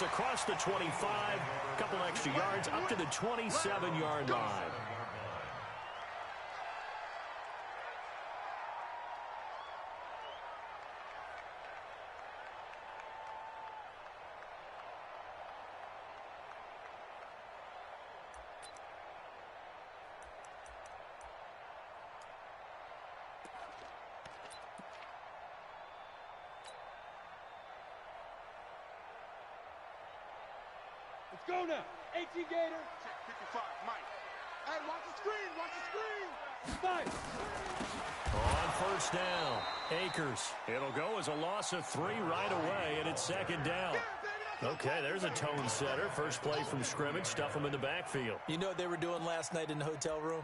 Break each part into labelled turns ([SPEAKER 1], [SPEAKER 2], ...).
[SPEAKER 1] Across the 25, a couple extra yards, up to the 27-yard line.
[SPEAKER 2] Let's go now. 18 Gator.
[SPEAKER 3] Check 55, Mike. Hey, watch the screen. Watch the screen.
[SPEAKER 2] Five.
[SPEAKER 1] On first down, Akers. It'll go as a loss of 3 right away, and it's second down. Okay, there's a tone setter. First play from scrimmage. Stuff them in the backfield.
[SPEAKER 4] You know what they were doing last night in the hotel room?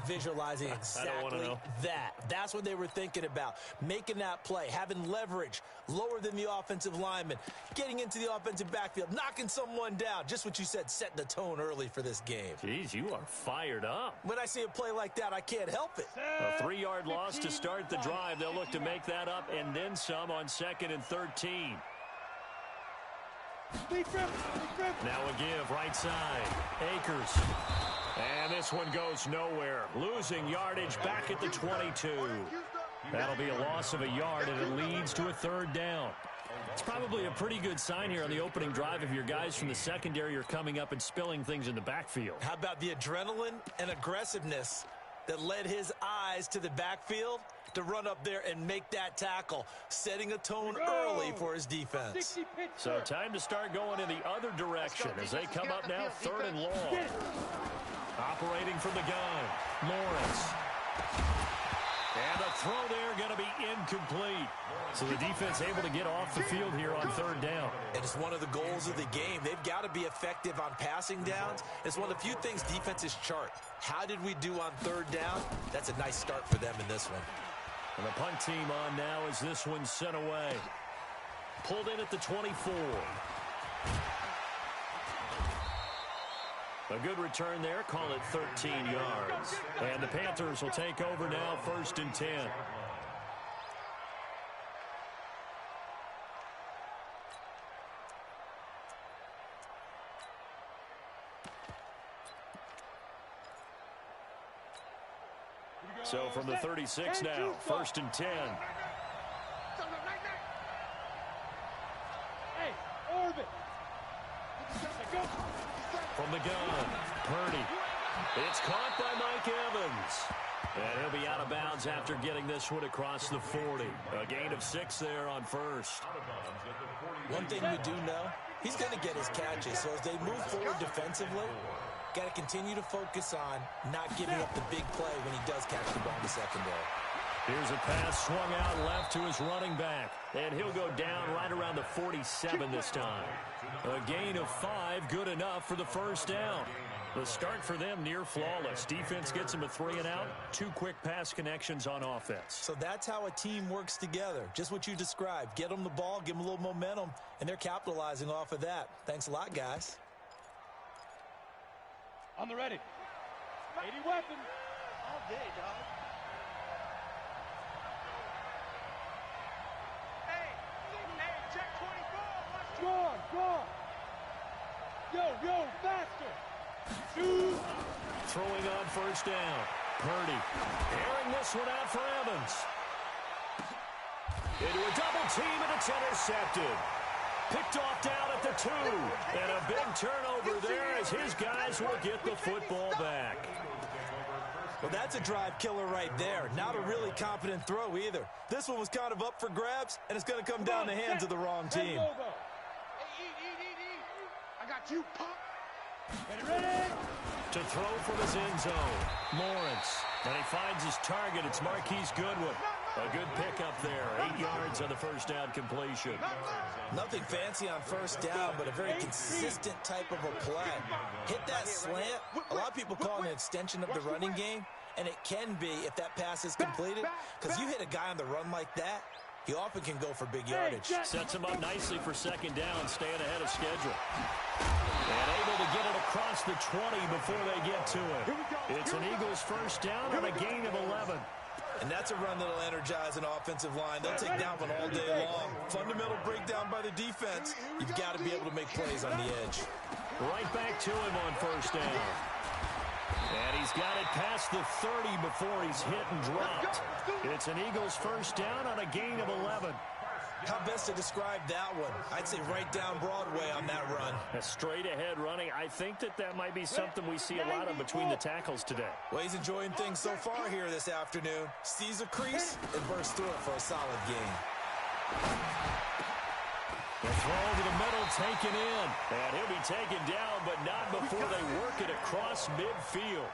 [SPEAKER 4] Visualizing exactly that. That's what they were thinking about. Making that play, having leverage, lower than the offensive lineman, getting into the offensive backfield, knocking someone down. Just what you said, setting the tone early for this game.
[SPEAKER 1] Jeez, you are fired up.
[SPEAKER 4] When I see a play like that, I can't help it.
[SPEAKER 1] A 3-yard loss to start the drive. They'll look to make that up and then some on 2nd and 13. Now a give, right side. Akers. And this one goes nowhere. Losing yardage back at the 22. That'll be a loss of a yard, and it leads to a 3rd down. It's probably a pretty good sign here on the opening drive if your guys from the secondary are coming up and spilling things in the backfield.
[SPEAKER 4] How about the adrenaline and aggressiveness that led his eyes to the backfield to run up there and make that tackle, setting a tone early for his defense.
[SPEAKER 1] So time to start going in the other direction as they come up now 3rd and long. Operating from the gun, Lawrence. And the throw there going to be incomplete. So the defense able to get off the field here on 3rd down.
[SPEAKER 4] And it's one of the goals of the game. They've got to be effective on passing downs. It's one of the few things defenses chart. How did we do on 3rd down? That's a nice start for them in this one.
[SPEAKER 1] And the punt team on now as this one's sent away. Pulled in at the 24. A good return there. Call it 13 yards. And the Panthers will take over now 1st and 10. So from the 36 now, 1st and 10.
[SPEAKER 2] Hey, orbit.
[SPEAKER 1] From the gun, Purdy. It's caught by Mike Evans. And he'll be out of bounds after getting this one across the 40. A gain of 6 there on 1st.
[SPEAKER 4] One thing we do know, he's going to get his catches. So as they move forward defensively, got to continue to focus on not giving up the big play when he does catch the ball in the secondary.
[SPEAKER 1] Here's a pass swung out left to his running back. And he'll go down right around the 47 this time. A gain of 5, good enough for the 1st down. The start for them near flawless. Defense gets them a 3 and out. 2 quick pass connections on offense.
[SPEAKER 4] So that's how a team works together. Just what you described. Get them the ball, give them a little momentum, and they're capitalizing off of that. Thanks a lot, guys.
[SPEAKER 2] On the ready. 80 weapons.
[SPEAKER 3] All day, dog. Hey, check 24.
[SPEAKER 2] Go. Yo, faster. Shoot.
[SPEAKER 1] Throwing on 1st down. Purdy. Airing this one out for Evans. Into a double team, and it's intercepted. Picked off down at the 2. And a big turnover there as his guys will get the football back.
[SPEAKER 4] Well, that's a drive killer right there. Not a really confident throw either. This one was kind of up for grabs, and it's going to come down the hands of the wrong team.
[SPEAKER 3] Hey, I got you, punk.
[SPEAKER 2] Ready.
[SPEAKER 1] To throw from his end zone, Lawrence. And he finds his target. It's Marquise Goodwin. A good pickup there. 8 yards on the 1st down completion.
[SPEAKER 4] Nothing fancy on 1st down, but a very consistent type of a play. Hit that slant. A lot of people call it an extension of the running game, and it can be if that pass is completed, because you hit a guy on the run like that, he often can go for big yardage.
[SPEAKER 1] Sets him up nicely for 2nd down, staying ahead of schedule. And able to get it across the 20 before they get to it. It's an Eagles 1st down on a gain of 11.
[SPEAKER 4] And that's a run that'll energize an offensive line. They'll take that one all day long. Fundamental breakdown by the defense. You've got to be able to make plays on the edge.
[SPEAKER 1] Right back to him on first down. And he's got it past the 30 before he's hit and dropped. It's an Eagles first down on a gain of 11.
[SPEAKER 4] How best to describe that one? I'd say right down Broadway on that run.
[SPEAKER 1] A straight-ahead running. I think that might be something we see a lot of between the tackles today.
[SPEAKER 4] Well, he's enjoying things so far here this afternoon. Sees a crease and bursts through it for a solid gain.
[SPEAKER 1] The throw over the middle, taken in. And he'll be taken down, but not before they work it across midfield.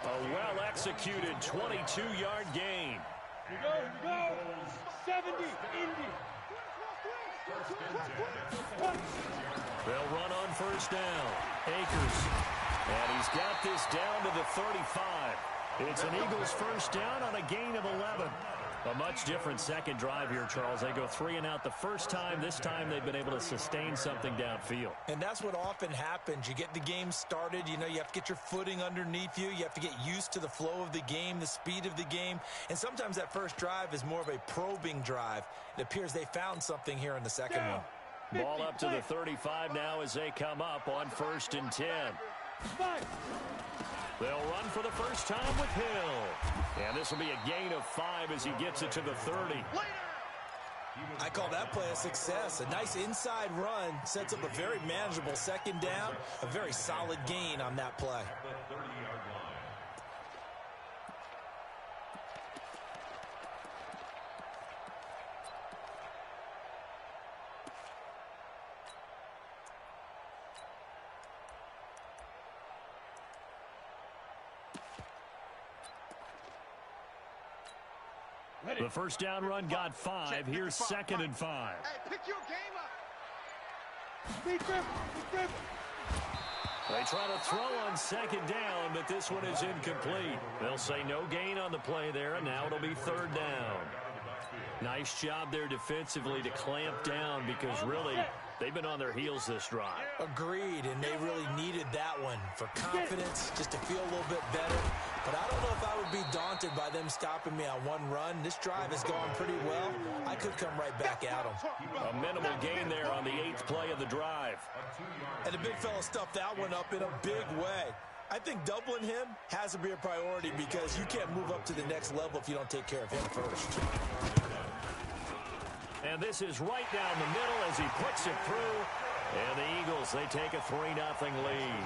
[SPEAKER 1] A well-executed 22-yard gain.
[SPEAKER 2] Here we go. 70, Indy.
[SPEAKER 1] They'll run on first down. Akers. And he's got this down to the 35. It's an Eagles first down on a gain of 11. A much different second drive here, Charles. They go 3 and out the first time. This time they've been able to sustain something downfield.
[SPEAKER 4] And that's what often happens. You get the game started. You know, you have to get your footing underneath you. You have to get used to the flow of the game, the speed of the game. And sometimes that first drive is more of a probing drive. It appears they found something here in the second one.
[SPEAKER 1] Ball up to the 35 now as they come up on first and 10. They'll run for the first time with Hill. And this will be a gain of 5 as he gets it to the 30.
[SPEAKER 4] I call that play a success. A nice inside run sets up a very manageable second down. A very solid gain on that play.
[SPEAKER 1] The first down run got 5. Here's second and 5.
[SPEAKER 3] Hey, pick your game up.
[SPEAKER 2] Big grip.
[SPEAKER 1] They try to throw on second down, but this one is incomplete. They'll say no gain on the play there, and now it'll be third down. Nice job there defensively to clamp down because really they've been on their heels this drive.
[SPEAKER 4] Agreed, and they really needed that one for confidence, just to feel a little bit better. But I don't know if I would be daunted by them stopping me on one run. This drive has gone pretty well. I could come right back at them.
[SPEAKER 1] A minimal gain there on the 8th play of the drive.
[SPEAKER 4] And the big fella stuffed that one up in a big way. I think doubling him has to be a priority because you can't move up to the next level if you don't take care of him first.
[SPEAKER 1] And this is right down the middle as he puts it through. And the Eagles, they take a 3-0 lead.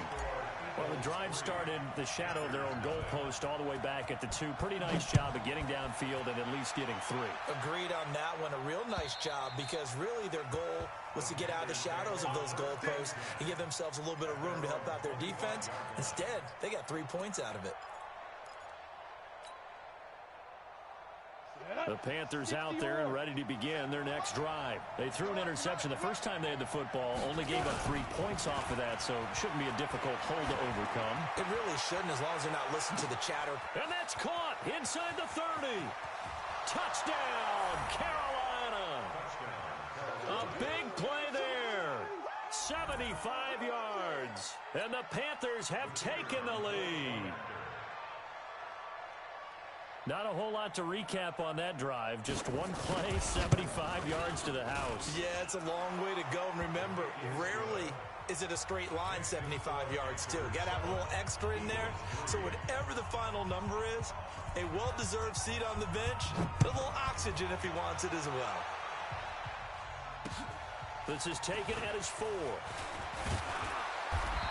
[SPEAKER 1] Well, the drive started the shadow of their own goalpost all the way back at the 2. Pretty nice job of getting downfield and at least getting 3.
[SPEAKER 4] Agreed on that one. A real nice job because really their goal was to get out of the shadows of those goalposts and give themselves a little bit of room to help out their defense. Instead, they got 3 points out of it.
[SPEAKER 1] The Panthers out there and ready to begin their next drive. They threw an interception the first time they had the football, only gave up 3 points off of that, so it shouldn't be a difficult hole to overcome.
[SPEAKER 4] It really shouldn't as long as they're not listening to the chatter.
[SPEAKER 1] And that's caught inside the 30. Touchdown, Carolina. A big play there. 75 yards. And the Panthers have taken the lead. Not a whole lot to recap on that drive. Just one play, 75 yards to the house.
[SPEAKER 4] Yeah, it's a long way to go. And remember, rarely is it a straight line 75 yards, too. Got to have a little extra in there. So whatever the final number is, a well-deserved seat on the bench, a little oxygen if he wants it as well.
[SPEAKER 1] This is taken at his 4.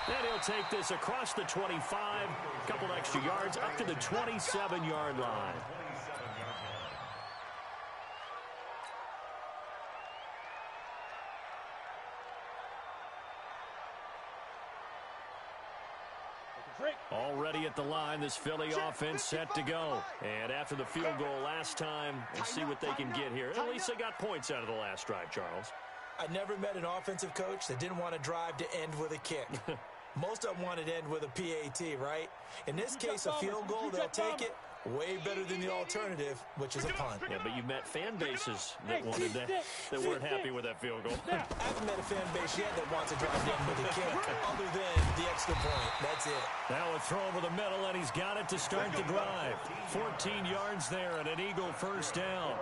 [SPEAKER 1] And he'll take this across the 25, a couple extra yards, up to the 27-yard line. Already at the line, this Philly offense set to go. And after the field goal last time, we'll see what they can get here. At least they got points out of the last drive, Charles.
[SPEAKER 4] I never met an offensive coach that didn't want a drive to end with a kick. Most of them wanted to end with a PAT, right? In this case, a field goal, they'll take it. Way better than the alternative, which is a punt.
[SPEAKER 1] Yeah, but you met fan bases that wanted that weren't happy with that field goal.
[SPEAKER 4] I haven't met a fan base yet that wants to drive in with a kick, other than the extra point. That's it.
[SPEAKER 1] Now a throw over the middle, and he's got it to start the drive. 14 yards there and an Eagle first down.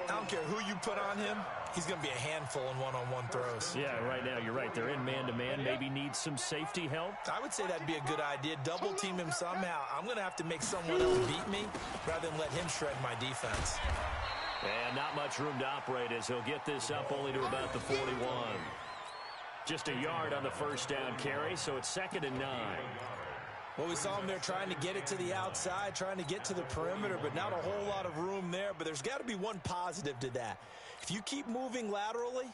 [SPEAKER 4] I don't care who you put on him. He's going to be a handful in one-on-one throws.
[SPEAKER 1] Yeah, right now you're right. They're in man-to-man. Maybe need some safety help.
[SPEAKER 4] I would say that'd be a good idea. Double team him somehow. I'm going to have to make someone else beat me rather than let him shred my defense.
[SPEAKER 1] And not much room to operate as he'll get this up only to about the 41. Just a yard on the first down carry, so it's 2nd and 9.
[SPEAKER 4] Well, we saw him there trying to get it to the outside, trying to get to the perimeter, but not a whole lot of room there. But there's got to be one positive to that. If you keep moving laterally,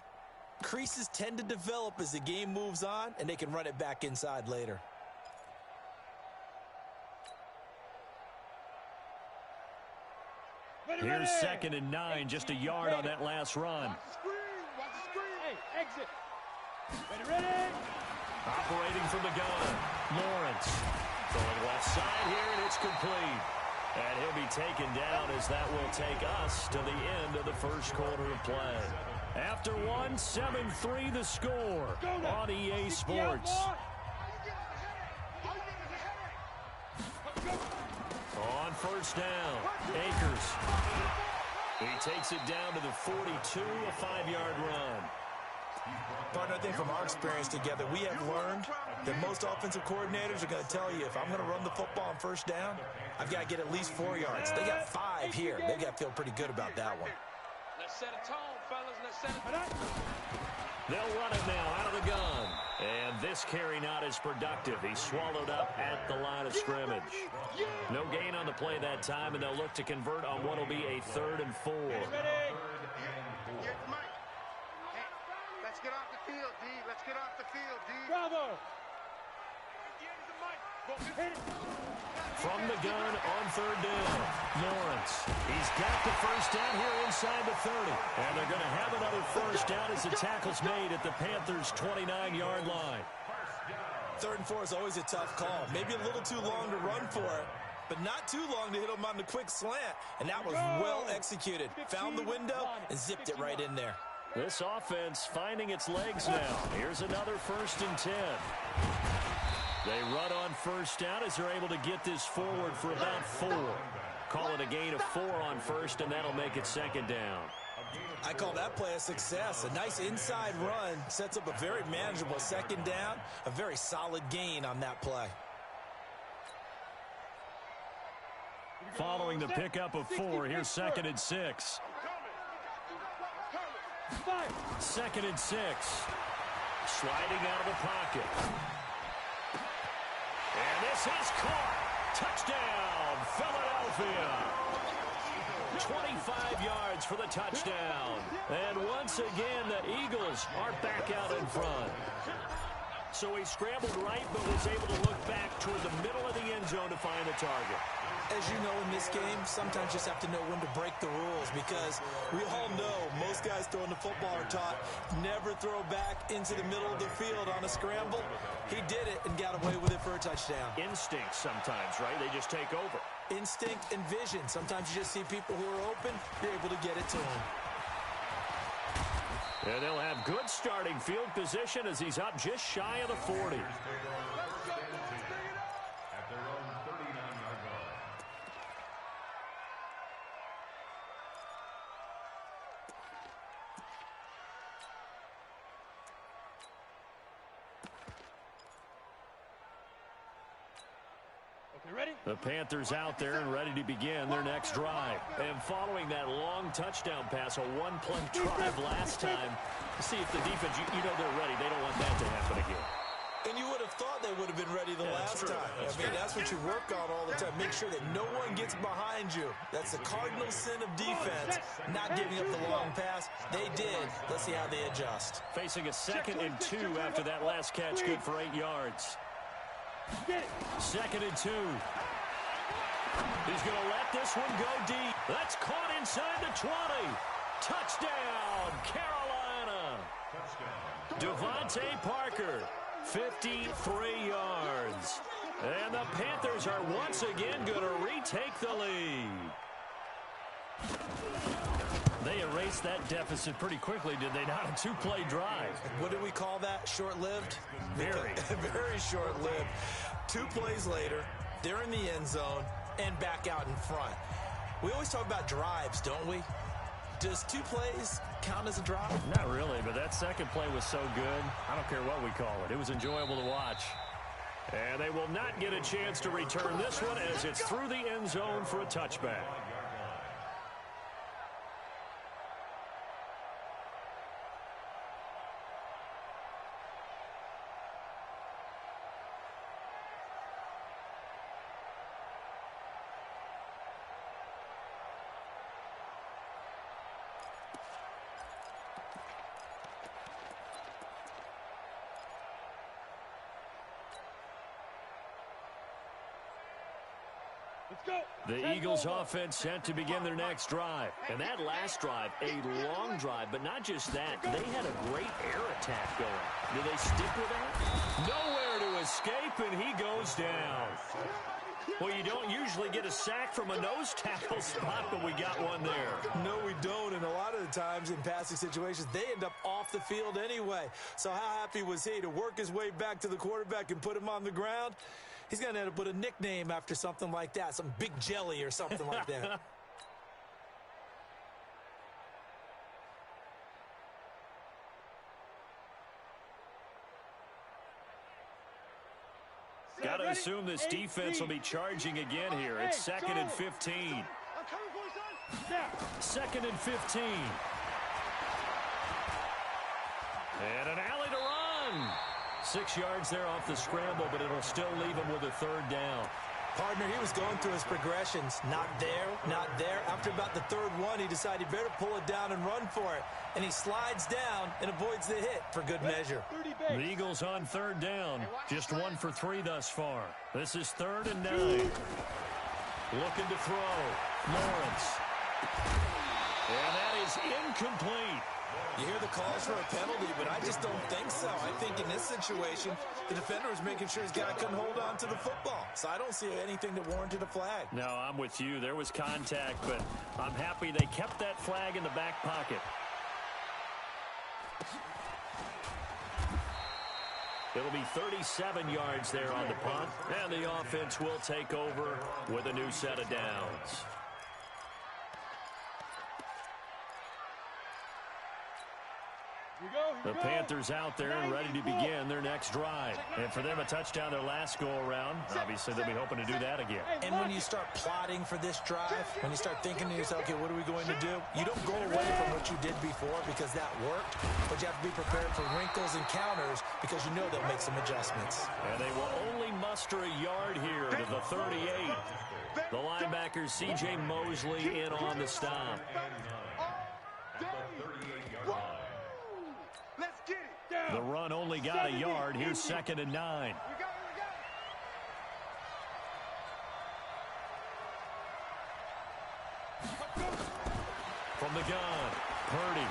[SPEAKER 4] creases tend to develop as the game moves on, and they can run it back inside later.
[SPEAKER 1] Here's 2nd and 9, just a yard on that last run.
[SPEAKER 3] Watch the screen. Watch the screen.
[SPEAKER 2] Hey, exit. Ready.
[SPEAKER 1] Operating from the gun, Lawrence. Throwing left side here, and it's complete. And he'll be taken down as that will take us to the end of the first quarter of play. After one, 7-3 the score on EA Sports. On first down, Akers. He takes it down to the 42, a 5-yard run.
[SPEAKER 4] Partner, I think from our experience together, we have learned that most offensive coordinators are going to tell you, if I'm going to run the football on first down, I've got to get at least 4 yards. They got 5 here. They've got to feel pretty good about that one.
[SPEAKER 5] Let's set a tone, fellas. Let's set a tone.
[SPEAKER 1] They'll run it now out of the gun. And this carry not as productive. He's swallowed up at the line of scrimmage. No gain on the play that time, and they'll look to convert on what will be a 3rd and 4.
[SPEAKER 3] Let's get off the field, D. Let's get off the field, D.
[SPEAKER 2] Bravo.
[SPEAKER 1] From the gun on 3rd down, Lawrence. He's got the first down here inside the 30. And they're going to have another first down as the tackle's made at the Panthers' 29-yard line.
[SPEAKER 4] 3rd and 4 is always a tough call. Maybe a little too long to run for it, but not too long to hit him on the quick slant. And that was well executed. Found the window and zipped it right in there.
[SPEAKER 1] This offense finding its legs now. Here's another 1st and 10. They run on first down as they're able to get this forward for about 4. Call it a gain of 4 on first, and that'll make it 2nd down.
[SPEAKER 4] I call that play a success. A nice inside run sets up a very manageable 2nd down. A very solid gain on that play.
[SPEAKER 1] Following the pickup of 4, here's 2nd and 6. 2nd and 6. Sliding out of the pocket. And this is caught. Touchdown, Philadelphia. 25 yards for the touchdown. And once again, the Eagles are back out in front. So he scrambled right, but was able to look back toward the middle of the end zone to find the target.
[SPEAKER 4] As you know, in this game, sometimes you just have to know when to break the rules, because we all know most guys throwing the football are taught never throw back into the middle of the field on a scramble. He did it and got away with it for a touchdown.
[SPEAKER 1] Instinct sometimes, right? They just take over.
[SPEAKER 4] Instinct and vision. Sometimes you just see people who are open, you're able to get it to them.
[SPEAKER 1] And they'll have good starting field position as he's up just shy of the 40. The Panthers out there and ready to begin their next drive. And following that long touchdown pass, a one-play drive last time, see if the defense, you know they're ready. They don't want that to happen again.
[SPEAKER 4] And you would have thought they would have been ready the last time. That's what you work on all the time. Make sure that no one gets behind you. That's the cardinal sin of defense, not giving up the long pass. They did. Let's see how they adjust.
[SPEAKER 1] Facing a 2nd and 2 after that last catch, good for 8 yards. 2nd and 2. He's going to let this one go deep. That's caught inside the 20. Touchdown, Carolina. Devontae Parker, 53 yards. And the Panthers are once again going to retake the lead. They erased that deficit pretty quickly, did they not? A two-play drive.
[SPEAKER 4] What did we call that? Short-lived?
[SPEAKER 1] Very.
[SPEAKER 4] Very short-lived. 2 plays later, they're in the end zone and back out in front. We always talk about drives, don't we? Does 2 plays count as a drive?
[SPEAKER 1] Not really, but that second play was so good. I don't care what we call it. It was enjoyable to watch. And they will not get a chance to return this one as it's through the end zone for a touchback. The Eagles offense set to begin their next drive. And that last drive, a long drive, but not just that. They had a great air attack going. Do they stick with that? Nowhere to escape, and he goes down. Well, you don't usually get a sack from a nose tackle spot, but we got one there.
[SPEAKER 4] No, we don't, and a lot of the times in passing situations, they end up off the field anyway. So how happy was he to work his way back to the quarterback and put him on the ground? He's going to end up with a nickname after something like that, some Big Jelly or something like that.
[SPEAKER 1] Got to assume this defense will be charging again here. It's 2nd and 15. 2nd and 15. And an alley to run. 6 yards there off the scramble, but it'll still leave him with a 3rd down.
[SPEAKER 4] Partner, he was going through his progressions. Not there, not there. After about the 3rd one, he decided he better pull it down and run for it. And he slides down and avoids the hit for good measure.
[SPEAKER 1] The Eagles on 3rd down. Just 1 for 3 thus far. This is 3rd and 9. Looking to throw. Lawrence. And that is incomplete.
[SPEAKER 4] You hear the calls for a penalty, but I just don't think so. I think in this situation, the defender was making sure his guy couldn't hold on to the football. So I don't see anything that warranted a flag.
[SPEAKER 1] No, I'm with you. There was contact, but I'm happy they kept that flag in the back pocket. It'll be 37 yards there on the punt, and the offense will take over with a new set of downs. The Panthers out there and ready to begin their next drive. And for them, a touchdown their last go-around. Obviously, they'll be hoping to do that again.
[SPEAKER 4] And when you start plotting for this drive, when you start thinking to yourself, okay, what are we going to do? You don't go away from what you did before because that worked, but you have to be prepared for wrinkles and counters because you know they'll make some adjustments.
[SPEAKER 1] And they will only muster a yard here to the 38. The linebacker, C.J. Mosley, in on the stop. The run only got a yard. Here's 2nd and 9. From the gun, Purdy.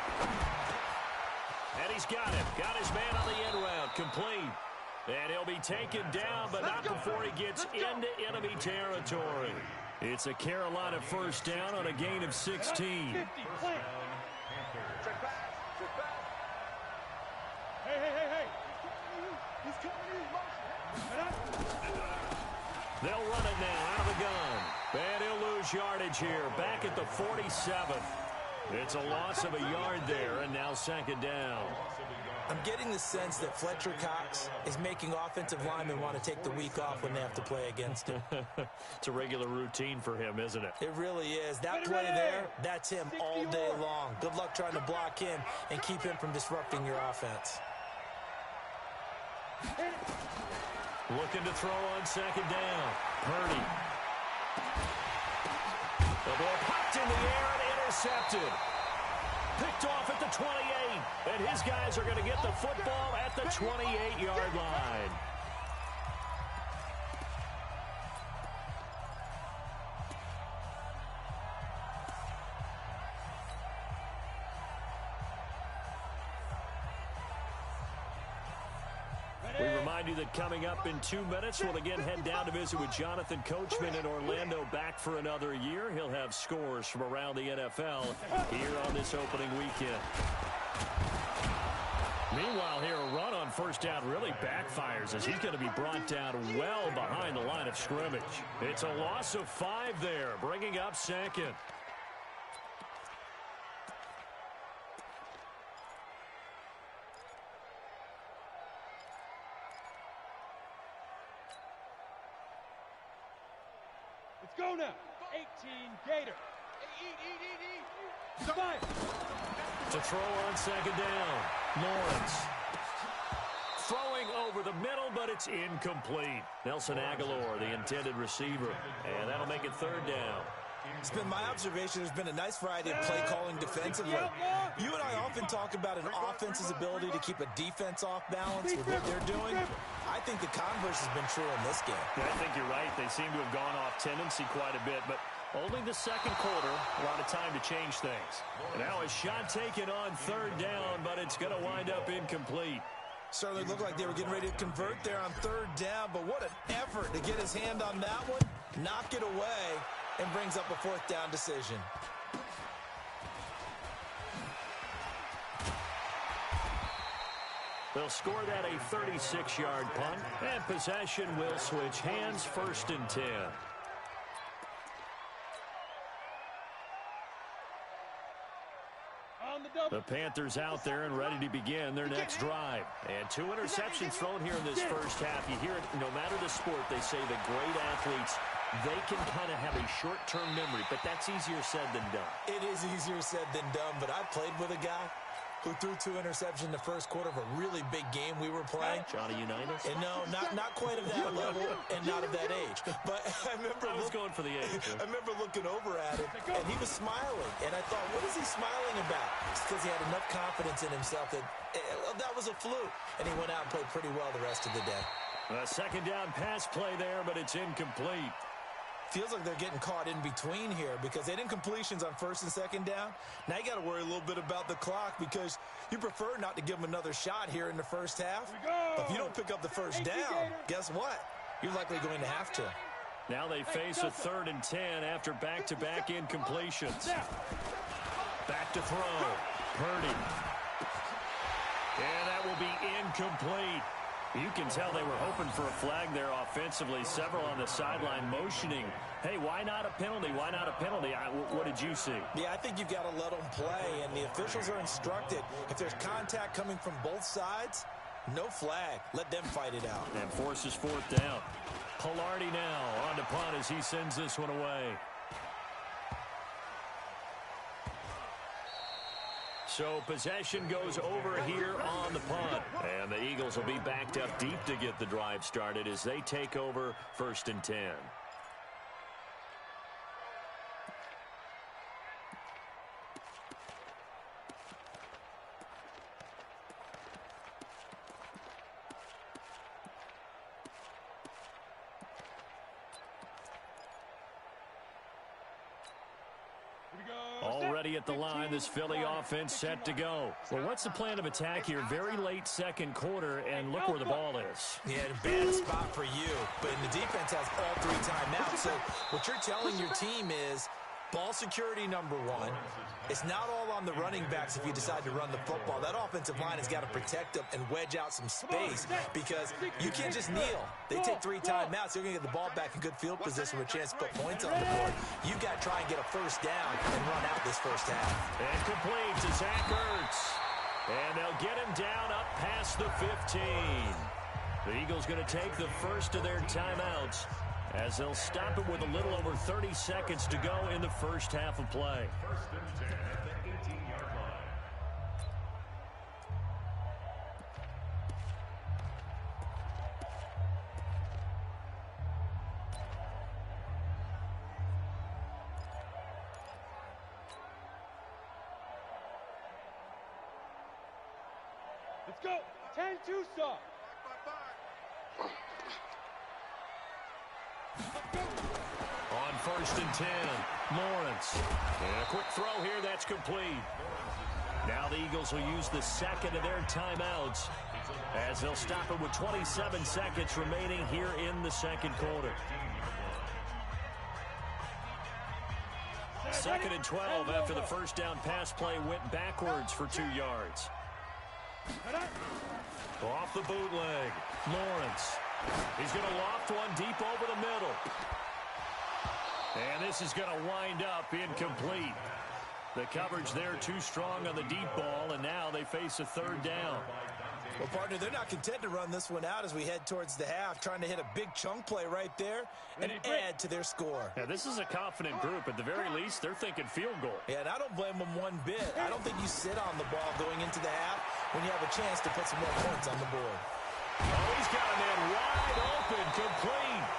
[SPEAKER 1] And he's got him. Got his man on the end round. Complete. And he'll be taken down, but not before he gets into enemy territory. It's a Carolina 1st down on a gain of 16. They'll run it now out of the gun. And he'll lose yardage here. Back at the 47th. It's a loss of a yard there, and now 2nd down.
[SPEAKER 4] I'm getting the sense that Fletcher Cox is making offensive linemen want to take the week off when they have to play against him.
[SPEAKER 1] It's a regular routine for him, isn't it?
[SPEAKER 4] It really is. That play there, that's him all day long. Good luck trying to block him and keep him from disrupting your offense.
[SPEAKER 1] Looking to throw on 2nd down. Purdy. The ball popped in the air and intercepted. Picked off at the 28. And his guys are going to get the football at the 28-yard line. We remind you that coming up in 2 minutes, we'll again head down to visit with Jonathan Coachman in Orlando, back for another year. He'll have scores from around the NFL here on this opening weekend. Meanwhile, here, a run on first down really backfires as he's going to be brought down well behind the line of scrimmage. It's a loss of 5 there, bringing up second.
[SPEAKER 2] Let's go now. 18 Gator. Eat. Fire.
[SPEAKER 1] To throw on second down, Lawrence. Throwing over the middle, but it's incomplete. Nelson Aguilar, the intended receiver, and that'll make it third down.
[SPEAKER 4] It's been my observation there's been a nice variety of play calling defensively. You and I often talk about an offense's ability to keep a defense off balance with what they're doing. I think the converse has been true in this game.
[SPEAKER 1] Yeah, I think you're right. They seem to have gone off tendency quite a bit, but only the second quarter, a lot of time to change things. And now a shot taken on third down, but it's going to wind up incomplete.
[SPEAKER 4] Certainly looked like they were getting ready to convert there on third down, but what an effort to get his hand on that one, knock it away, and brings up a fourth down decision.
[SPEAKER 1] They'll score that a 36-yard punt, and possession will switch hands, 1st and 10. The Panthers out there and ready to begin their next drive. And 2 interceptions thrown here in this first half. You hear it, no matter the sport, they say the great athletes, they can kind of have a short-term memory, but that's easier said than done.
[SPEAKER 4] It is easier said than done, but I played with a guy who threw 2 interceptions in the first quarter of a really big game we were playing.
[SPEAKER 1] Johnny Unitas?
[SPEAKER 4] And no, not quite of that level and not of that age. But I was
[SPEAKER 1] going for the age.
[SPEAKER 4] I remember looking over at him, and he was smiling. And I thought, what is he smiling about? It's because he had enough confidence in himself that that was a fluke. And he went out and played pretty well the rest of the day.
[SPEAKER 1] A second down pass play there, but it's incomplete.
[SPEAKER 4] Feels like they're getting caught in between here because they didn't completions on first and second down. Now you got to worry a little bit about the clock because you prefer not to give them another shot here in the first half. But if you don't pick up the first down, guess what? You're likely going to have to.
[SPEAKER 1] Now they face a 3rd and 10 after back-to-back incompletions. Back to throw. Purdy. And that will be incomplete. You can tell they were hoping for a flag there offensively. Several on the sideline motioning, hey, why not a penalty? Why not a penalty? What did you see?
[SPEAKER 4] Yeah, I think you've got to let them play, and the officials are instructed. If there's contact coming from both sides, no flag. Let them fight it out.
[SPEAKER 1] And forces 4th down. Pilardi now on to punt as he sends this one away. So possession goes over here on the punt. And the Eagles will be backed up deep to get the drive started as they take over 1st and 10. Already at the line, this Philly offense set to go. Well, what's the plan of attack here? Very late second quarter, and look where the ball is.
[SPEAKER 4] Yeah, bad spot for you. But the defense has all 3 timeouts. So what you're telling your team is ball security, number 1. It's not all on the running backs if you decide to run the football. That offensive line has got to protect them and wedge out some space because you can't just kneel. They take 3 timeouts. They're going to get the ball back in good field position with a chance to put points on the board. You've got to try and get a first down and run out this first half.
[SPEAKER 1] And complete to Zach Ertz. And they'll get him down up past the 15. The Eagles going to take the first of their timeouts as they'll stop it with a little over 30 seconds to go in the first half of play.
[SPEAKER 2] Let's go. 10-2 stop.
[SPEAKER 1] On 1st and 10, Lawrence. And a quick throw here, that's complete. Now the Eagles will use the second of their timeouts as they'll stop it with 27 seconds remaining here in the second quarter. 2nd and 12 after the first down pass play went backwards for 2 yards. Off the bootleg, Lawrence. He's going to loft one deep over the middle. And this is going to wind up incomplete. The coverage there too strong on the deep ball, and now they face a 3rd down.
[SPEAKER 4] Well, partner, they're not content to run this one out as we head towards the half, trying to hit a big chunk play right there and add to their score.
[SPEAKER 1] Yeah, this is a confident group. At the very least, they're thinking field goal.
[SPEAKER 4] Yeah, and I don't blame them one bit. I don't think you sit on the ball going into the half when you have a chance to put some more points on the board.
[SPEAKER 1] Oh, he's got a man wide open, complete.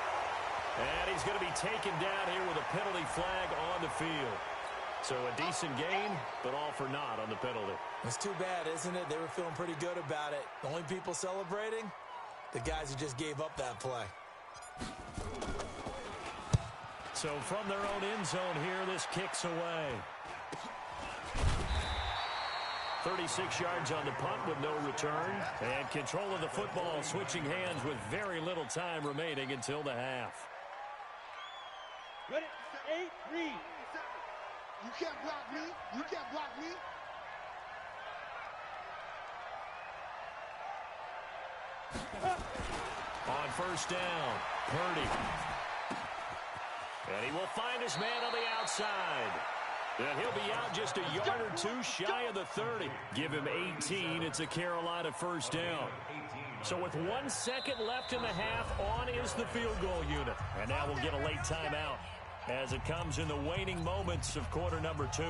[SPEAKER 1] And he's going to be taken down here with a penalty flag on the field. So a decent gain, but all for naught on the penalty.
[SPEAKER 4] It's too bad, isn't it? They were feeling pretty good about it. The only people celebrating, the guys who just gave up that play.
[SPEAKER 1] So from their own end zone here, this kicks away. 36 yards on the punt with no return. And control of the football switching hands with very little time remaining until the half.
[SPEAKER 2] Ready? 8, read.
[SPEAKER 3] You can't block me. You can't block me.
[SPEAKER 1] On first down, Purdy. And he will find his man on the outside. And he'll be out just a yard or two shy of the 30. Give him 18. It's a Carolina first down. So with 1 second left in the half, on is the field goal unit. And now we'll get a late timeout as it comes in the waning moments of quarter number 2.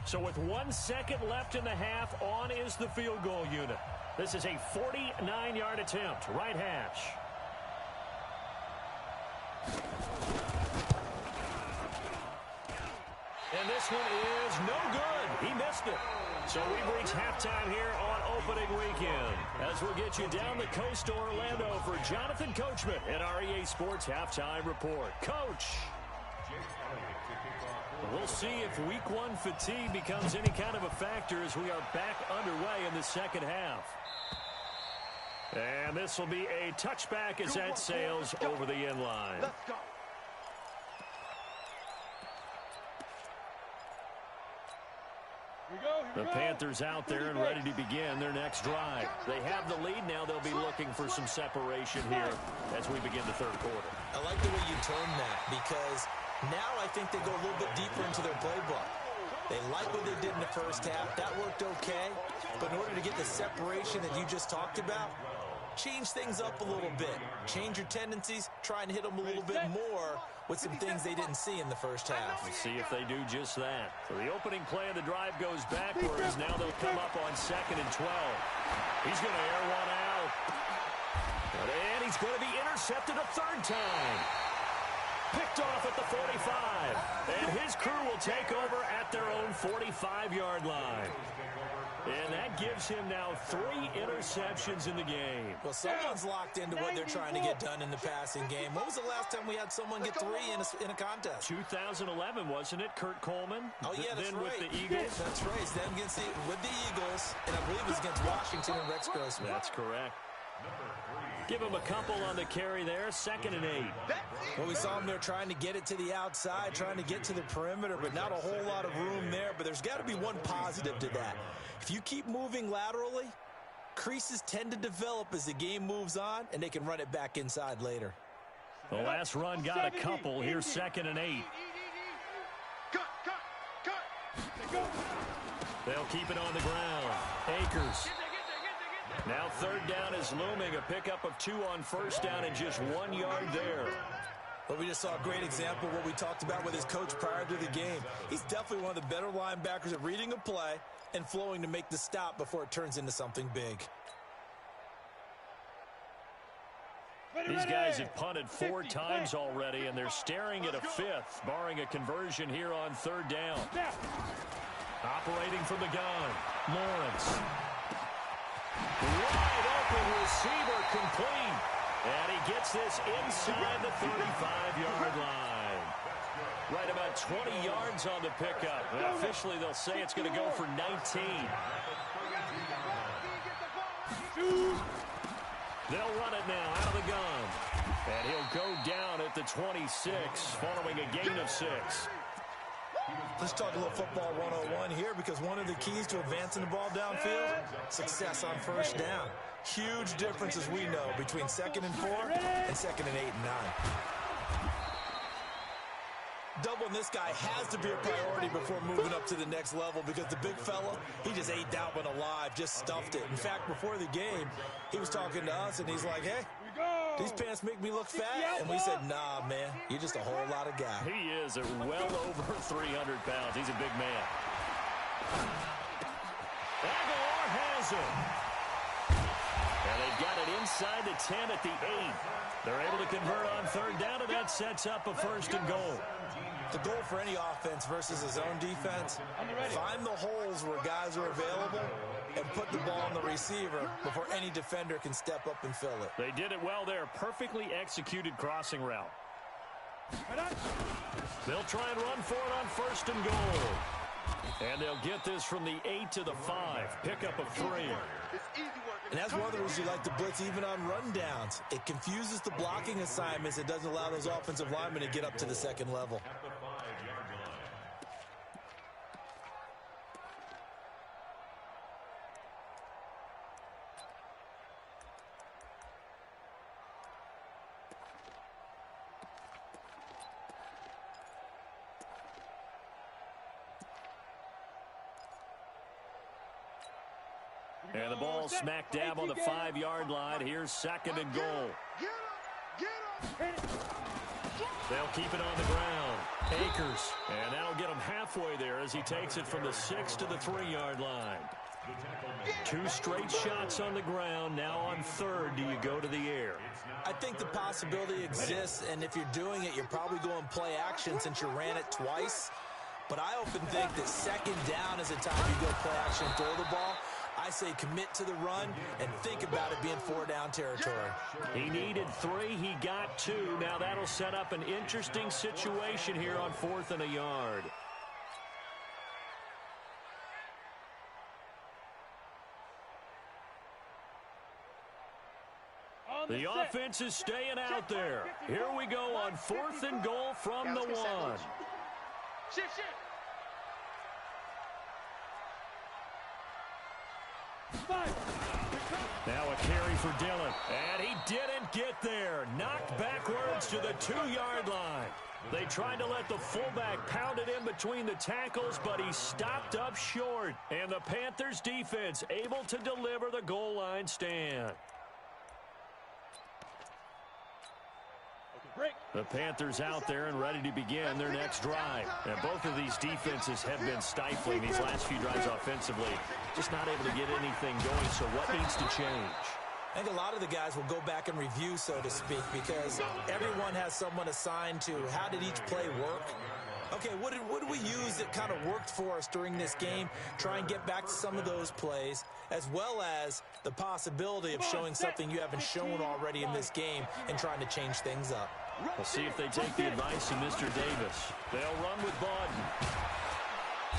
[SPEAKER 1] So with 1 second left in the half, on is the field goal unit. This is a 49-yard attempt, right hash. And this one is no good. He missed it. So we've reached halftime here on opening weekend. As we'll get you down the coast to Orlando for Jonathan Coachman at our EA Sports Halftime Report. Coach. We'll see if week 1 fatigue becomes any kind of a factor as we are back underway in the second half. And this will be a touchback as that sails over the end line.
[SPEAKER 3] Let's go.
[SPEAKER 1] The Panthers out there and ready to begin their next drive. They have the lead now. They'll be looking for some separation here as we begin the third quarter.
[SPEAKER 4] I like the way you term that because now I think they go a little bit deeper into their playbook. They like what they did in the first half. That worked okay. But in order to get the separation that you just talked about, change things up a little bit. Change your tendencies. Try and hit them a little bit more with some things they didn't see in the first half.
[SPEAKER 1] We'll see if they do just that. So the opening play of the drive goes backwards. Now they'll come up on 2nd and 12. He's going to air one out. And he's going to be intercepted a 3rd time. Picked off at the 45. And his crew will take over at their own 45-yard line. And that gives him now 3 interceptions in the game.
[SPEAKER 4] Well, someone's locked into what they're trying to get done in the passing game. When was the last time we had someone get 3 in a contest?
[SPEAKER 1] 2011, wasn't it? Kurt Coleman?
[SPEAKER 4] Oh, yeah, that's
[SPEAKER 1] then
[SPEAKER 4] right.
[SPEAKER 1] with the Eagles?
[SPEAKER 4] That's right. It's them with the Eagles, and I believe it was against Washington and Rex Grossman.
[SPEAKER 1] That's correct. Give him a couple on the carry there. 2nd and 8.
[SPEAKER 4] Well, we saw him there trying to get it to the outside, trying to get to the perimeter, but not a whole lot of room there. But there's got to be one positive to that. If you keep moving laterally, creases tend to develop as the game moves on, and they can run it back inside later.
[SPEAKER 1] The last run got a couple. Here's 2nd and 8.
[SPEAKER 3] Cut.
[SPEAKER 1] They'll keep it on the ground. Akers. Now 3rd down is looming. A pickup of 2 on first down and just 1 yard there.
[SPEAKER 4] Well, we just saw a great example of what we talked about with his coach prior to the game. He's definitely one of the better linebackers at reading a play and flowing to make the stop before it turns into something big.
[SPEAKER 1] These guys have punted 4 times already, and they're staring at a 5th, barring a conversion here on 3rd down. Operating from the gun, Lawrence. Wide open receiver, complete. And he gets this inside the 35-yard line. Right about 20 yards on the pickup. And officially, they'll say it's going to go for 19. They'll run it now out of the gun. And he'll go down at the 26 following a gain of 6.
[SPEAKER 4] Let's talk a little football 101 here, because one of the keys to advancing the ball downfield, success on first down. Huge difference, as we know, between 2nd and 4 and 2nd and 8 and 9. Doubling this guy has to be a priority before moving up to the next level, because the big fella, he just ate that one alive, just stuffed it. In fact, before the game, he was talking to us, and he's like, hey, these pants make me look fat? And we said, nah, man, you're just a whole lot of guy.
[SPEAKER 1] He is well over 300 pounds. He's a big man. Aguilar has him. And they've got it inside the 10 at the 8. They're able to convert on third down, and that sets up a 1st and goal.
[SPEAKER 4] The goal for any offense versus his own defense, find the holes where guys are available and put the ball on the receiver before any defender can step up and fill it.
[SPEAKER 1] They did it well there. Perfectly executed crossing route. They'll try and run for it on 1st and goal. And they'll get this from the 8 to the 5. Pickup of 3.
[SPEAKER 4] And that's one of the reasons you like to blitz even on rundowns. It confuses the blocking assignments. It doesn't allow those offensive linemen to get up to the 2nd level.
[SPEAKER 1] And the ball smack dab on the 5-yard line. Here's 2nd and goal. They'll keep it on the ground. Akers. And that'll get him halfway there as he takes it from the 6 to the 3-yard line. 2 straight shots on the ground. Now on 3rd, do you go to the air?
[SPEAKER 4] I think the possibility exists, and if you're doing it, you're probably going play action since you ran it twice. But I often think that 2nd down is the time you go play action and throw the ball. I say commit to the run and think about it being 4-down territory.
[SPEAKER 1] He needed 3. He got 2. Now that'll set up an interesting situation here on 4th and a yard. The offense is staying out there. Here we go on 4th and goal from the 1.
[SPEAKER 5] Shift.
[SPEAKER 1] Now a carry for Dillon. And he didn't get there. Knocked backwards to the 2-yard line. They tried to let the fullback pound it in between the tackles, but he stopped up short. And the Panthers defense able to deliver the goal line stand. The Panthers out there and ready to begin their next drive. And both of these defenses have been stifling these last few drives offensively. Just not able to get anything going, so what needs to change?
[SPEAKER 4] I think a lot of the guys will go back and review, so to speak, because everyone has someone assigned to how did each play work. Okay, what did we use that kind of worked for us during this game? Try and get back to some of those plays, as well as the possibility of showing something you haven't shown already in this game and trying to change things up.
[SPEAKER 1] We'll see if they take the advice of Mr. Davis. They'll run with Bodden.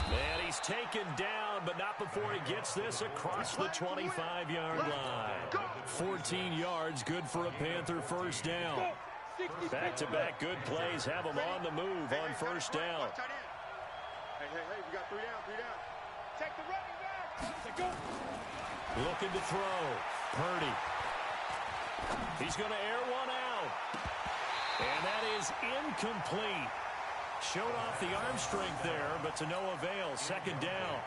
[SPEAKER 1] And he's taken down, but not before he gets this across the 25-yard line. 14 yards, good for a Panther 1st down. Back-to-back good plays have them on the move on 1st down.
[SPEAKER 3] Hey, we got 3 down. Take the running back.
[SPEAKER 1] Looking to throw. Purdy. He's going to air one out. And that is incomplete. Showed off the arm strength there, but to no avail. 2nd down.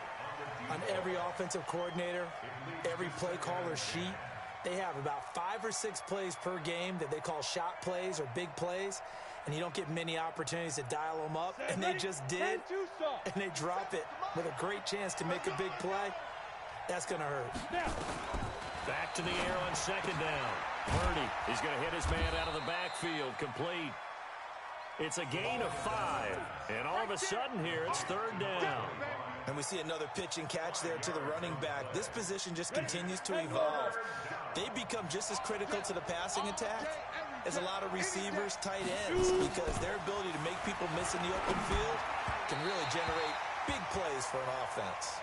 [SPEAKER 4] On every offensive coordinator, every play caller sheet, they have about 5 or 6 plays per game that they call shot plays or big plays, and you don't get many opportunities to dial them up, and they just did, and they drop it with a great chance to make a big play. That's going to hurt.
[SPEAKER 1] Back to the air on 2nd down. Purdy, he's going to hit his man out of the backfield, complete. It's a gain of 5. And all of a sudden here, it's third down.
[SPEAKER 4] And we see another pitch and catch there to the running back. This position just continues to evolve. They become just as critical to the passing attack as a lot of receivers, tight ends, because their ability to make people miss in the open field can really generate big plays for an offense.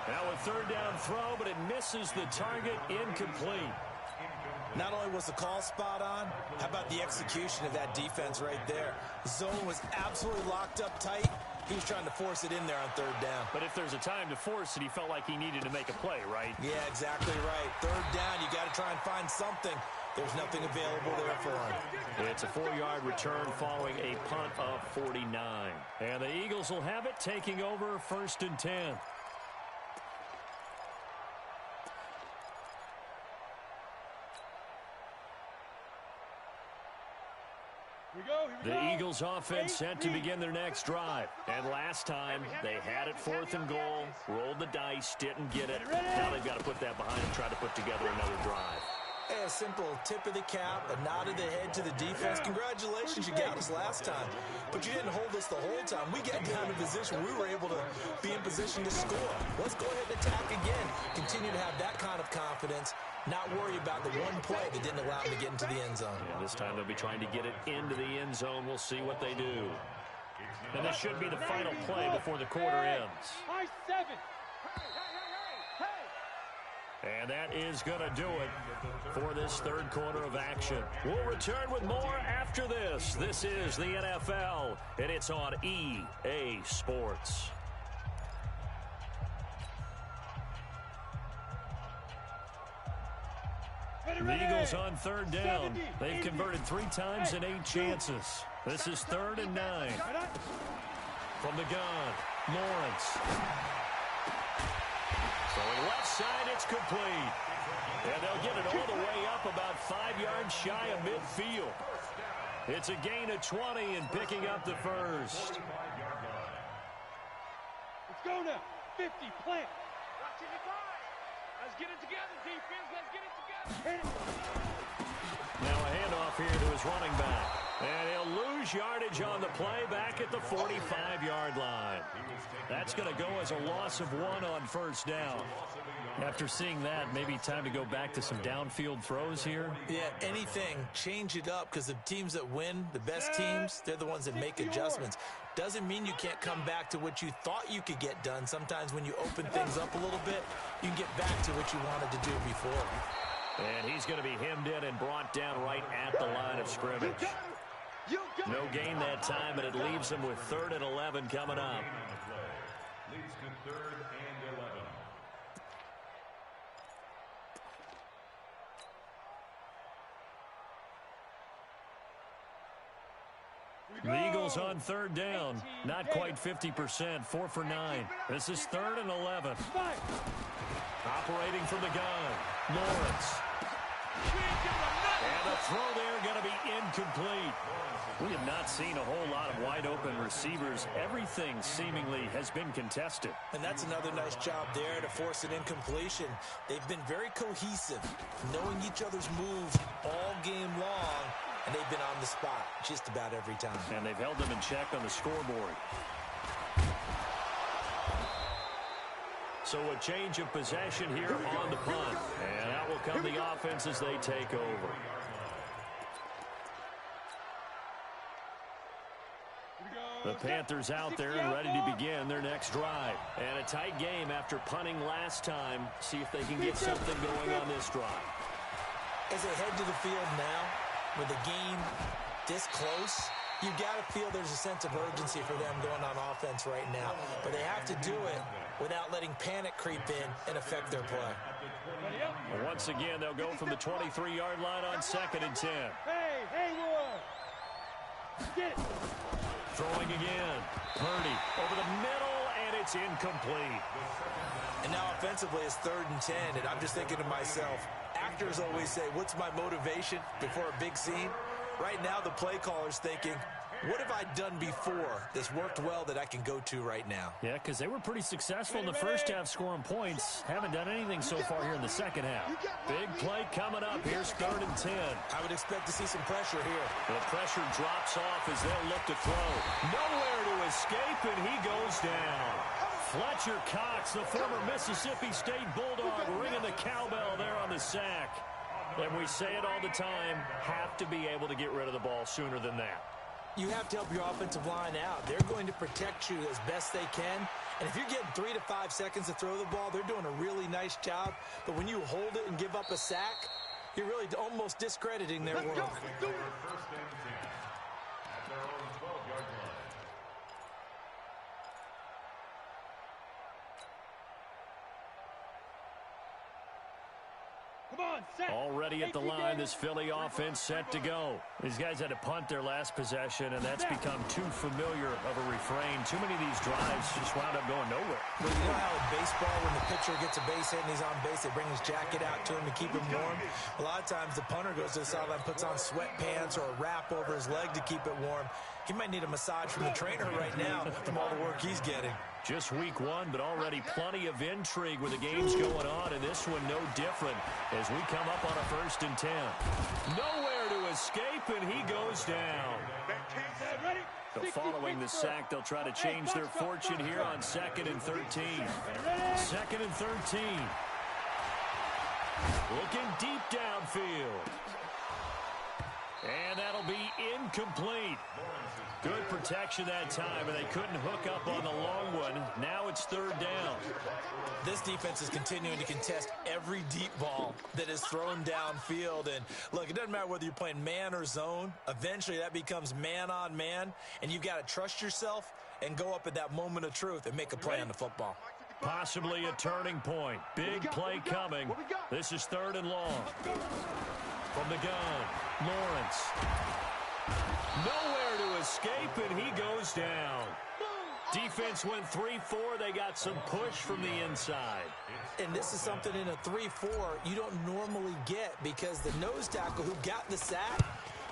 [SPEAKER 1] Now a third down throw, but it misses the target, incomplete.
[SPEAKER 4] Not only was the call spot on, how about the execution of that defense right there? Zone was absolutely locked up tight. He was trying to force it in there on third down.
[SPEAKER 1] But if there's a time to force it, he felt like he needed to make a play, right?
[SPEAKER 4] Yeah, exactly right. Third down, you got to try and find something. There's nothing available there for him.
[SPEAKER 1] It's a 4-yard return following a punt of 49. And the Eagles will have it, taking over 1st and 10. The Eagles offense set to begin their next drive. And last time, they had it 4th and goal, rolled the dice, didn't get it. Now they've got to put that behind and try to put together another drive.
[SPEAKER 4] Hey, a simple tip of the cap, a nod of the head to the defense. Congratulations, you got us last time. But you didn't hold us the whole time. We got down in position. We were able to be in position to score. Let's go ahead and attack again. Continue to have that kind of confidence. Not worry about the one play that didn't allow them to get into the end zone.
[SPEAKER 1] Yeah, this time they'll be trying to get it into the end zone. We'll see what they do. And this should be the final play before the quarter ends.
[SPEAKER 2] High 7.
[SPEAKER 1] And that is going to do it for this third quarter of action. We'll return with more after this. This is the NFL, and it's on EA Sports. The Eagles on third down. They've converted 3 times in 8 chances. This is 3rd and 9. From the gun, Lawrence. Throwing left side, it's complete. And they'll get it all the way up about 5 yards shy of midfield. It's a gain of 20 and picking up the first.
[SPEAKER 2] Let's go now. 50, plant.
[SPEAKER 5] Watching the guy. Let's get it together, defense. Let's get it together.
[SPEAKER 1] Now a handoff here to his running back. And he'll lose yardage on the play back at the 45-yard line. That's going to go as a loss of 1 on first down. After seeing that, maybe time to go back to some downfield throws here.
[SPEAKER 4] Yeah, anything. Change it up, because the teams that win, the best teams, they're the ones that make adjustments. Doesn't mean you can't come back to what you thought you could get done. Sometimes when you open things up a little bit, you can get back to what you wanted to do before.
[SPEAKER 1] And he's going to be hemmed in and brought down right at the line of scrimmage. No gain that time, and it leaves him with 3rd and 11 coming up.
[SPEAKER 6] Leads to 3rd and 11.
[SPEAKER 1] The Eagles on third down. Not quite 50%. 4 for 9. This is 3rd and 11. Operating from the gun. Lawrence. And the throw there going to be incomplete. We have not seen a whole lot of wide-open receivers. Everything seemingly has been contested.
[SPEAKER 4] And that's another nice job there to force an incompletion. They've been very cohesive, knowing each other's moves all game long, and they've been on the spot just about every time.
[SPEAKER 1] And they've held them in check on the scoreboard. So a change of possession here on the punt. And out will come the offense as they take over. The Panthers out there and ready to begin their next drive. And a tight game after punting last time. See if they can get something going on this drive.
[SPEAKER 4] As they head to the field now, with the game this close, you've got to feel there's a sense of urgency for them going on offense right now. But they have to do it without letting panic creep in and affect their play.
[SPEAKER 1] Once again, they'll go from the 23-yard line on 2nd and 10.
[SPEAKER 2] Hey, Roy. Get it.
[SPEAKER 1] Throwing again. Purdy over the middle, and it's incomplete.
[SPEAKER 4] And now offensively it's 3rd and 10, and I'm just thinking to myself, actors always say, what's my motivation before a big scene? Right now the play caller's thinking, what have I done before that's worked well that I can go to right now?
[SPEAKER 1] Yeah, because they were pretty successful in the first half scoring points. Haven't done anything so far here in the second half. Big play coming up. Here's 3rd and 10.
[SPEAKER 4] I would expect to see some pressure here.
[SPEAKER 1] The pressure drops off as they'll look to throw. Nowhere to escape, and he goes down. Fletcher Cox, the former Mississippi State Bulldog, ringing the cowbell there on the sack. And we say it all the time, have to be able to get rid of the ball sooner than that.
[SPEAKER 4] You have to help your offensive line out. They're going to protect you as best they can. And if you're getting 3 to 5 seconds to throw the ball, they're doing a really nice job. But when you hold it and give up a sack, you're really almost discrediting their work.
[SPEAKER 1] Already at the line, this Philly offense set to go. These guys had to punt their last possession, and that's become too familiar of a refrain. Too many of these drives just wound up going nowhere.
[SPEAKER 4] Well, you know how in baseball, when the pitcher gets a base hit and he's on base, they bring his jacket out to him to keep him warm? A lot of times the punter goes to the sideline, puts on sweatpants or a wrap over his leg to keep it warm. He might need a massage from the trainer right now from all the work he's getting.
[SPEAKER 1] Just week 1, but already plenty of intrigue with the games going on, and this one no different as we come up on a 1st and 10. Nowhere to escape, and he goes down. So following the sack, they'll try to change their fortune here on 2nd and 13. 2nd and 13. Looking deep downfield. And that'll be incomplete. Good protection that time, and they couldn't hook up on the long one. Now it's 3rd down.
[SPEAKER 4] This defense is continuing to contest every deep ball that is thrown downfield. And, look, it doesn't matter whether you're playing man or zone. Eventually, that becomes man-on-man, and you've got to trust yourself and go up at that moment of truth and make a play on the football.
[SPEAKER 1] Possibly a turning point. Big play coming. This is 3rd and long. From the gun, Lawrence. Nowhere to escape, and he goes down. Defense went 3-4. They got some push from the inside.
[SPEAKER 4] And this is something in a 3-4 you don't normally get, because the nose tackle who got the sack,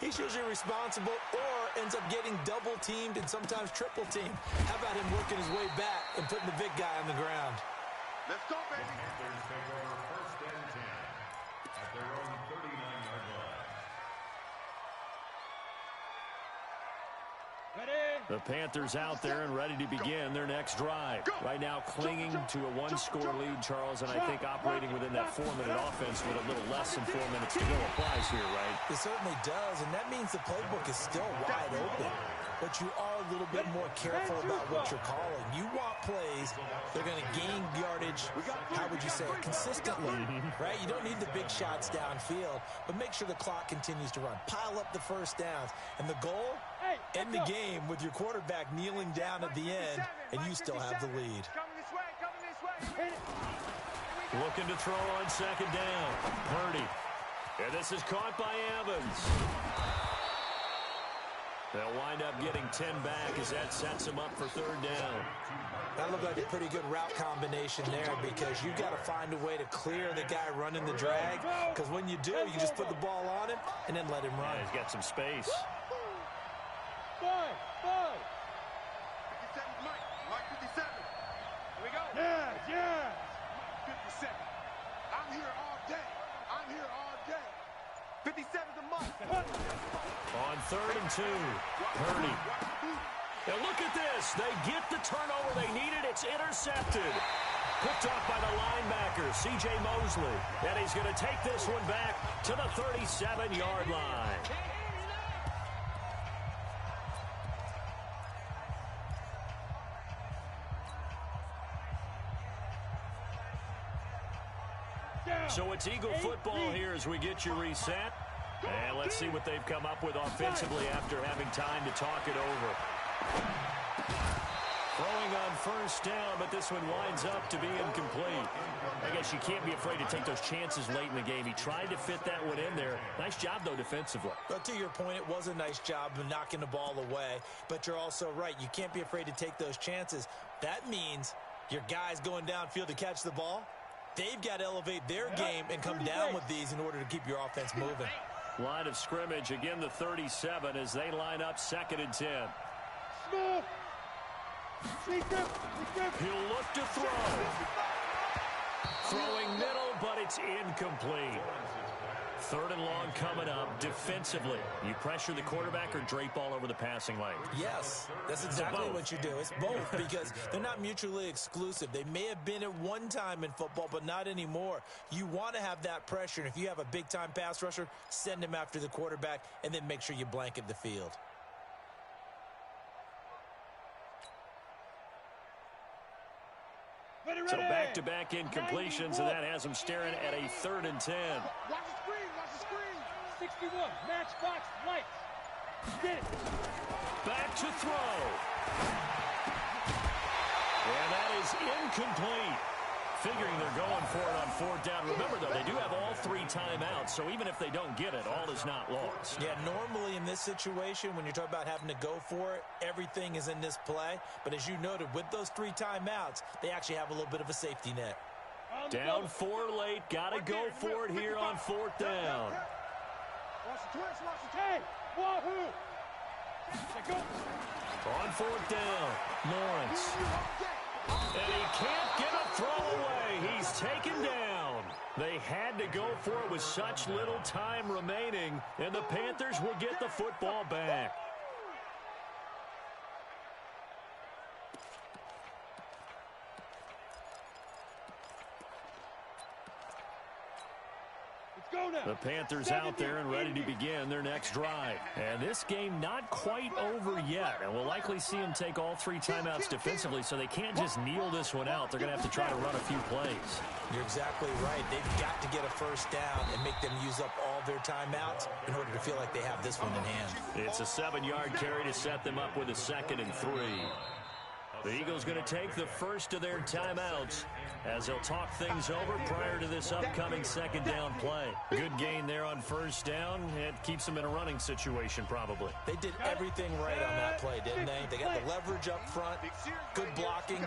[SPEAKER 4] he's usually responsible or ends up getting double-teamed and sometimes triple-teamed. How about him working his way back and putting the big guy on the ground?
[SPEAKER 3] Let's go, baby.
[SPEAKER 6] Panthers take over 1st and 10 at their own 39-yard line.
[SPEAKER 1] The Panthers out there and ready to begin their next drive. Right now clinging to a 1-score lead, Charles, and I think operating within that 4-minute offense with a little less than 4 minutes to go applies here, right?
[SPEAKER 4] It certainly does, and that means the playbook is still wide open. But you are a little bit more careful about what you're calling. You want plays that are going to gain yardage, how would you say it, consistently, right? You don't need the big shots downfield, but make sure the clock continues to run. Pile up the first downs. And the goal, end the game with your quarterback kneeling down at the end, and you still have the lead.
[SPEAKER 1] Looking to throw on 2nd down. Purdy. And this is caught by Evans. They'll wind up getting 10 back as that sets them up for 3rd down.
[SPEAKER 4] That looked like a pretty good route combination there, because you've got to find a way to clear the guy running the drag, because when you do, you just put the ball on him and then let him run.
[SPEAKER 1] Yeah, he's got some space.
[SPEAKER 2] 5.
[SPEAKER 3] 57's Mike. Mike 57.
[SPEAKER 2] Here we go. Yes.
[SPEAKER 3] 57. I'm here all day. 57's a Mike.
[SPEAKER 1] On 3rd and 2, Purdy. Now look at this. They get the turnover they needed. It's intercepted. Picked off by the linebacker, C.J. Mosley. And he's going to take this one back to the 37-yard line. So it's Eagle football here as we get you reset. And let's see what they've come up with offensively after having time to talk it over. Throwing on 1st down, but this one winds up to be incomplete. I guess you can't be afraid to take those chances late in the game. He tried to fit that one in there. Nice job, though, defensively.
[SPEAKER 4] But to your point, it was a nice job of knocking the ball away. But you're also right. You can't be afraid to take those chances. That means your guys going downfield to catch the ball, they've got to elevate their game and come down with these in order to keep your offense moving.
[SPEAKER 1] Line of scrimmage, again the 37 as they line up 2nd and 10.
[SPEAKER 2] Small.
[SPEAKER 1] He'll look to throw. Throwing middle, but it's incomplete. 3rd and long coming up. Defensively, you pressure the quarterback or drape all over the passing lane?
[SPEAKER 4] Yes, that's exactly what you do. It's both because they're not mutually exclusive. They may have been at one time in football, but not anymore. You want to have that pressure, and if you have a big-time pass rusher, send him after the quarterback, and then make sure you blanket the field.
[SPEAKER 1] So back-to-back incompletions, and that has them staring at a 3rd and 10.
[SPEAKER 3] Watch the screen, watch the screen.
[SPEAKER 2] 61, matchbox, lights. Get it.
[SPEAKER 1] Back to throw. And that is incomplete. Figuring they're going for it on 4th down. Remember, though, they do have all 3 timeouts, so even if they don't get it, all is not lost.
[SPEAKER 4] Yeah, normally in this situation, when you're talking about having to go for it, everything is in this play. But as you noted, with those 3 timeouts, they actually have a little bit of a safety net.
[SPEAKER 1] Down 4 late. Got to go for it here on 4th down.
[SPEAKER 2] Watch the twist, watch the tape. Wahoo. Go.
[SPEAKER 1] On 4th down, Lawrence. And he can't get a throw away. He's taken down. They had to go for it with such little time remaining, and the Panthers will get the football back. The Panthers out there and ready to begin their next drive. And this game not quite over yet. And we'll likely see them take all 3 timeouts defensively, so they can't just kneel this one out. They're going to have to try to run a few plays.
[SPEAKER 4] You're exactly right. They've got to get a 1st down and make them use up all their timeouts in order to feel like they have this one in hand.
[SPEAKER 1] It's a 7-yard carry to set them up with a 2nd and 3. The Eagles going to take the first of their timeouts as they'll talk things over prior to this upcoming 2nd down play. Good gain there on 1st down. It keeps them in a running situation probably.
[SPEAKER 4] They did everything right on that play, didn't they? They got the leverage up front, good blocking,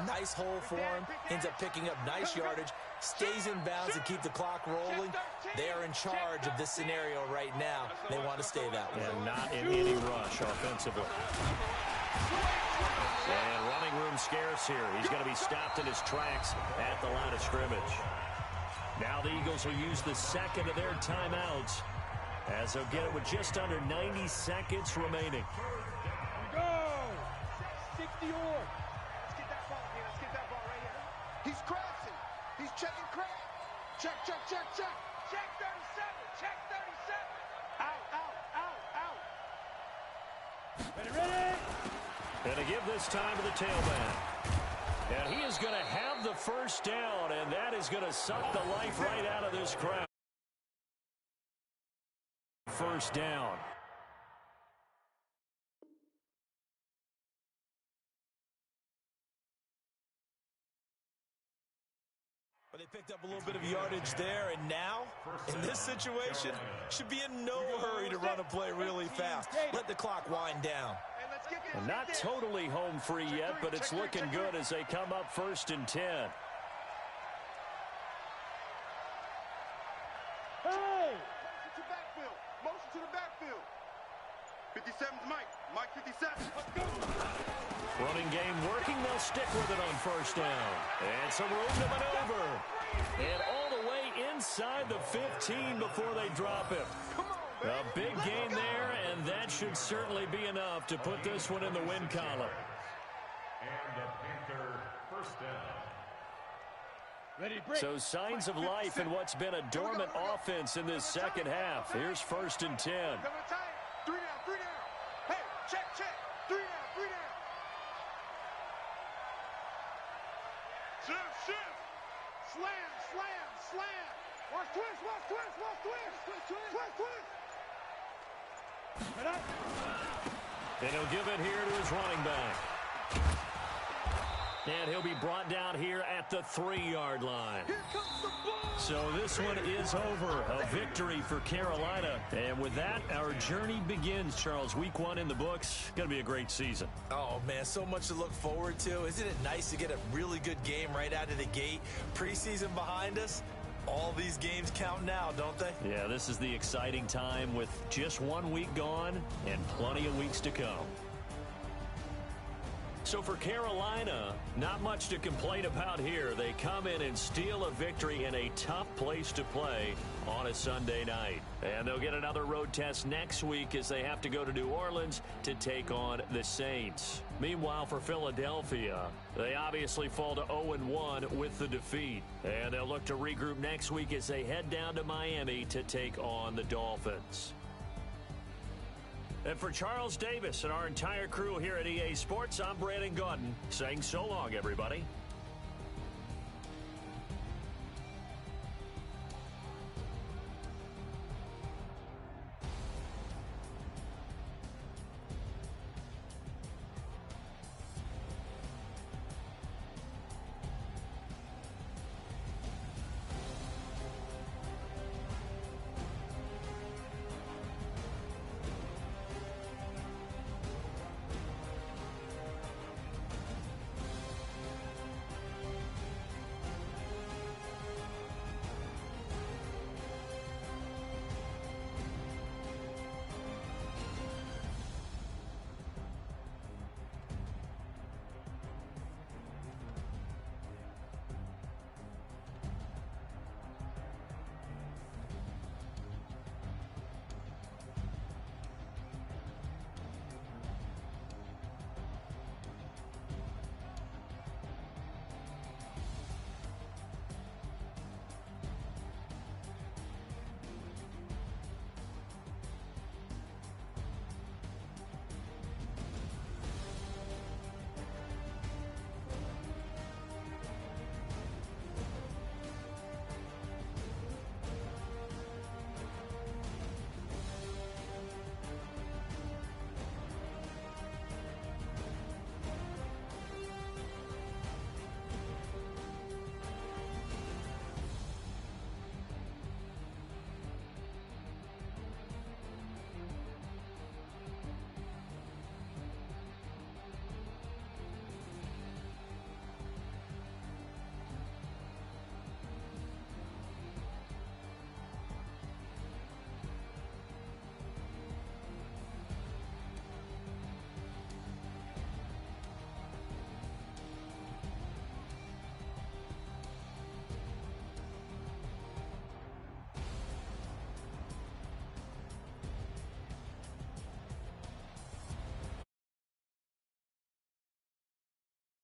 [SPEAKER 4] nice hole for him, ends up picking up nice yardage, stays in bounds and keep the clock rolling. They are in charge of this scenario right now. They want to stay that way.
[SPEAKER 1] And not in any rush offensively. And running room scarce here. He's going to be stopped in his tracks at the line of scrimmage. Now the Eagles will use the 2nd of their timeouts as they'll get it with just under 90 seconds remaining.
[SPEAKER 2] Go! 60 or.
[SPEAKER 3] Let's get that ball here. Let's get that ball right here. He's crossing. He's checking crack. Check, check, check, check.
[SPEAKER 5] Check 37. Check 37.
[SPEAKER 3] Out, out, out, out.
[SPEAKER 2] Ready.
[SPEAKER 1] And to give this time to the tailback. And he is going to have the 1st down, and that is going to suck the life right out of this crowd. 1st down.
[SPEAKER 4] But they picked up a little bit of yardage there, and now, in this situation, should be in no hurry to run a play really fast. Let the clock wind down.
[SPEAKER 1] And not totally home free yet, but it's looking good as they come up 1st and 10.
[SPEAKER 2] Hey!
[SPEAKER 3] Motion to backfield. Motion to the backfield. 57's Mike. Mike 57. Let's go.
[SPEAKER 1] Running game working. They'll stick with it on 1st down. And some room to maneuver. And all the way inside the 15 before they drop him. A big gain there, and that should certainly be enough to put this one in the win column.
[SPEAKER 6] And a Panther 1st down.
[SPEAKER 2] Ready, break.
[SPEAKER 1] So signs of life in what's been a dormant offense in this 2nd half. Here's 1st and 10.
[SPEAKER 3] Coming tight. 3 down, 3 down. Hey, check, check. 3 down, 3 down. Shift, shift. Slam, slam, slam. Watch twist, watch twist, watch twist. Twist, twist, twist, twist.
[SPEAKER 1] And he'll give it here to his running back. And he'll be brought down here at the 3-yard line.
[SPEAKER 3] Here comes the ball.
[SPEAKER 1] So this one is over. A victory for Carolina. And with that, our journey begins, Charles. Week 1 in the books. Going to be a great season.
[SPEAKER 4] Oh, man, so much to look forward to. Isn't it nice to get a really good game right out of the gate? Preseason behind us. All these games count now, don't they?
[SPEAKER 1] Yeah, this is the exciting time with just 1 week gone and plenty of weeks to come. So for Carolina, not much to complain about here. They come in and steal a victory in a tough place to play on a Sunday night. And they'll get another road test next week as they have to go to New Orleans to take on the Saints. Meanwhile, for Philadelphia, they obviously fall to 0-1 with the defeat. And they'll look to regroup next week as they head down to Miami to take on the Dolphins. And for Charles Davis and our entire crew here at EA Sports, I'm Brandon Gaudin saying so long, everybody.